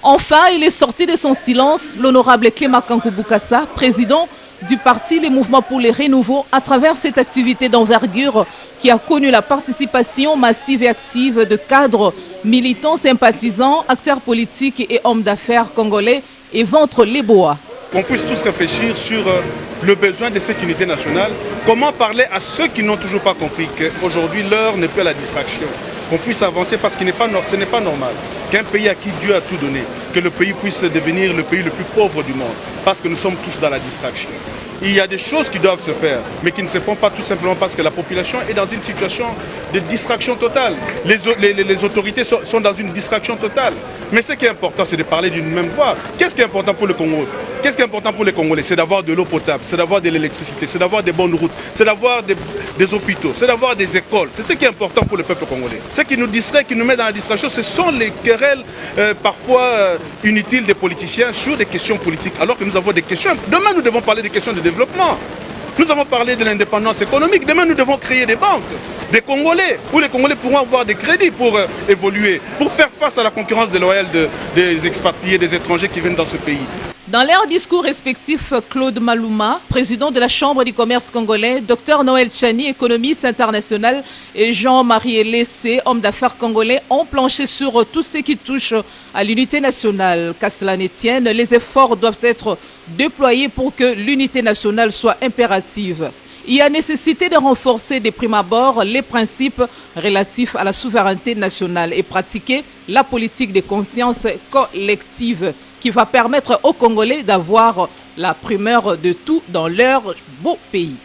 Enfin, il est sorti de son silence, l'honorable Clément Kankou Boukassa, président du parti Les Mouvements pour les Renouveaux, à travers cette activité d'envergure qui a connu la participation massive et active de cadres, militants, sympathisants, acteurs politiques et hommes d'affaires congolais et ventre les bois. Qu'on puisse tous réfléchir sur le besoin de cette unité nationale, comment parler à ceux qui n'ont toujours pas compris qu'aujourd'hui l'heure n'est plus à la distraction, qu'on puisse avancer parce que ce n'est pas normal qu'un pays à qui Dieu a tout donné, que le pays puisse devenir le pays le plus pauvre du monde, parce que nous sommes tous dans la distraction. Il y a des choses qui doivent se faire, mais qui ne se font pas tout simplement parce que la population est dans une situation de distraction totale. Les autorités sont dans une distraction totale. Mais ce qui est important, c'est de parler d'une même voix. Qu'est-ce qui est important pour le Congo? Qu'est-ce qui est important pour les Congolais? C'est d'avoir de l'eau potable, c'est d'avoir de l'électricité, c'est d'avoir des bonnes routes, c'est d'avoir des hôpitaux, c'est d'avoir des écoles. C'est ce qui est important pour le peuple congolais. Ce qui nous distrait, qui nous met dans la distraction, ce sont les querelles parfois inutiles des politiciens sur des questions politiques, alors que nous avons des questions. Demain, nous devons parler des questions de développement. Nous avons parlé de l'indépendance économique. Demain, nous devons créer des banques, des Congolais, où les Congolais pourront avoir des crédits pour évoluer, pour faire face à la concurrence déloyale des expatriés, des étrangers qui viennent dans ce pays. Dans leurs discours respectifs, Claude Malouma, président de la Chambre du commerce congolais, Dr Noël Tchani, économiste international, et Jean-Marie Lessé, homme d'affaires congolais, ont planché sur tout ce qui touche à l'unité nationale. Qu'à cela ne tienne, les efforts doivent être déployés pour que l'unité nationale soit impérative. Il y a nécessité de renforcer de prime abord les principes relatifs à la souveraineté nationale et pratiquer la politique de conscience collective qui va permettre aux Congolais d'avoir la primeur de tout dans leur beau pays.